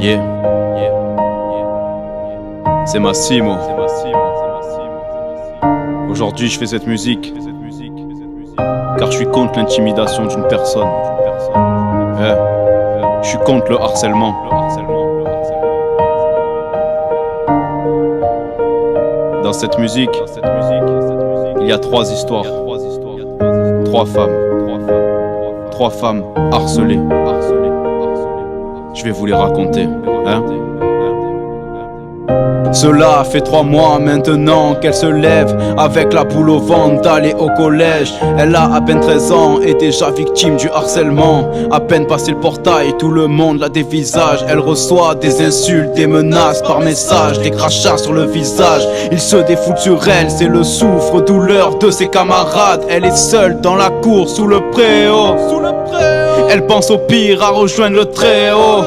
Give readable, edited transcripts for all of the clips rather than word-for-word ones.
Yeah. C'est Massimo. Aujourd'hui je fais cette musique car je suis contre l'intimidation d'une personne. Je suis contre le harcèlement. Dans cette musique, il y a 3 histoires. 3 femmes. 3 femmes harcelées. Je vais vous les raconter, Cela fait 3 mois maintenant qu'elle se lève avec la boule au ventre d'aller au collège. Elle a à peine 13 ans et déjà victime du harcèlement. À peine passé le portail, tout le monde la dévisage. Elle reçoit des insultes, des menaces par message, des crachats sur le visage. Il se défoule sur elle, c'est le souffre-douleur de ses camarades. Elle est seule dans la cour sous le préau. Elle pense au pire, à rejoindre le Très-Haut.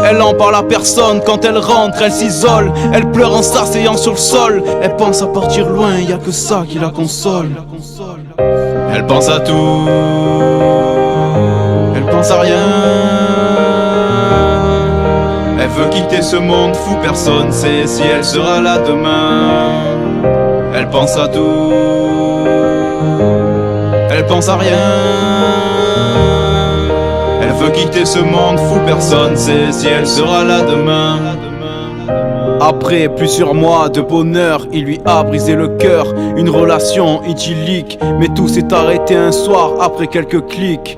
Elle en parle à personne, quand elle rentre, elle s'isole. Elle pleure en s'asseyant sur le sol. Elle pense à partir loin, y'a que ça qui la console. Elle pense à tout, elle pense à rien. Elle veut quitter ce monde fou, personne sait si elle sera là demain. Elle pense à tout, elle pense à rien. Elle veut quitter ce monde fou, personne sait si elle sera là demain. Après plusieurs mois de bonheur, il lui a brisé le cœur. Une relation idyllique, mais tout s'est arrêté un soir après quelques clics.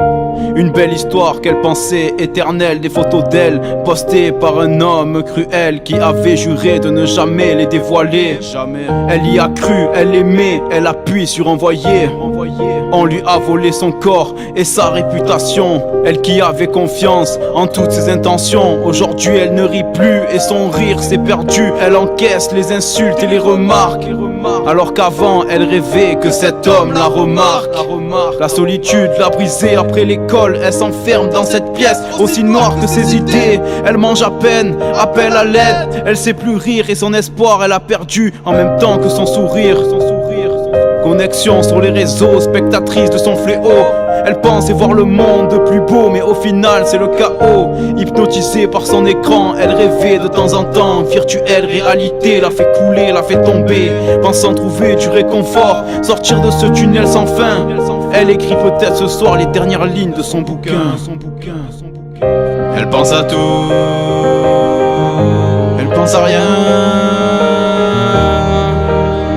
Une belle histoire qu'elle pensait éternelle, des photos d'elle postées par un homme cruel qui avait juré de ne jamais les dévoiler. Elle y a cru, elle aimait, elle appuie sur envoyer. On lui a volé son corps et sa réputation. Elle qui avait confiance en toutes ses intentions, aujourd'hui elle ne rit plus et son rire s'est perdu. Elle encaisse les insultes et les remarques, alors qu'avant elle rêvait que cet homme la remarque. La solitude l'a brisée après l'école. Elle s'enferme dans cette pièce aussi noire que ses idées. Elle mange à peine, appelle à l'aide. Elle sait plus rire et son espoir elle a perdu en même temps que son sourire. Connexion sur les réseaux, spectatrice de son fléau. Elle pensait voir le monde de plus beau, mais au final c'est le chaos. Hypnotisée par son écran, elle rêvait de temps en temps. Virtuelle réalité l'a fait couler, l'a fait tomber, pensant trouver du réconfort, sortir de ce tunnel sans fin. Elle écrit peut-être ce soir les dernières lignes de son bouquin. Elle pense à tout, elle pense à rien.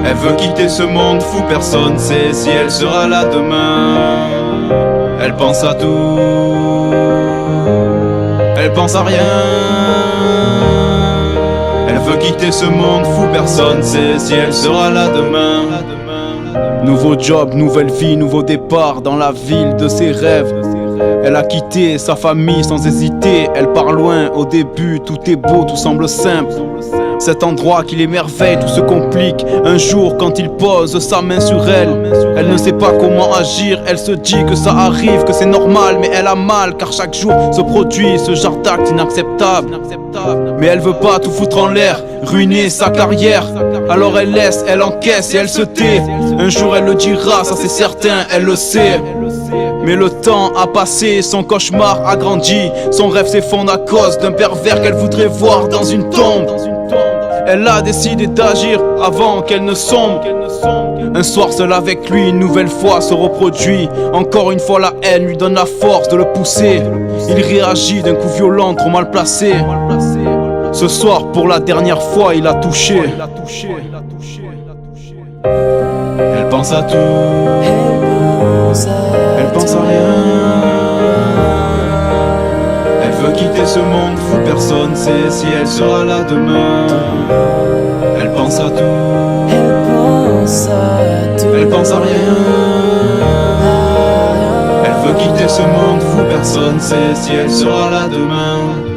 Elle veut quitter ce monde fou, personne sait si elle sera là demain. Elle pense à tout, elle pense à rien. Elle veut quitter ce monde fou, personne sait si elle sera là demain. Nouveau job, nouvelle vie, nouveau départ dans la ville de ses rêves. Elle a quitté sa famille sans hésiter. Elle part loin, au début tout est beau, tout semble simple. Cet endroit qui l'émerveille, tout se complique. Un jour quand il pose sa main sur elle, elle ne sait pas comment agir. Elle se dit que ça arrive, que c'est normal, mais elle a mal, car chaque jour se produit ce genre d'acte inacceptable. Mais elle veut pas tout foutre en l'air, ruiner sa carrière. Alors elle laisse, elle encaisse et elle se tait. Un jour elle le dira, ça c'est certain, elle le sait. Mais le temps a passé, son cauchemar a grandi. Son rêve s'effondre à cause d'un pervers qu'elle voudrait voir dans une tombe. Elle a décidé d'agir avant qu'elle ne sombre. Un soir seul avec lui, une nouvelle fois se reproduit. Encore une fois la haine lui donne la force de le pousser. Il réagit d'un coup violent, trop mal placé. Ce soir pour la dernière fois il a touché. Elle pense à tout, elle pense à rien. Elle veut quitter ce monde fou, personne sait si elle sera là demain. Elle pense à tout, elle pense à rien. Elle veut quitter ce monde fou, personne sait si elle sera là demain.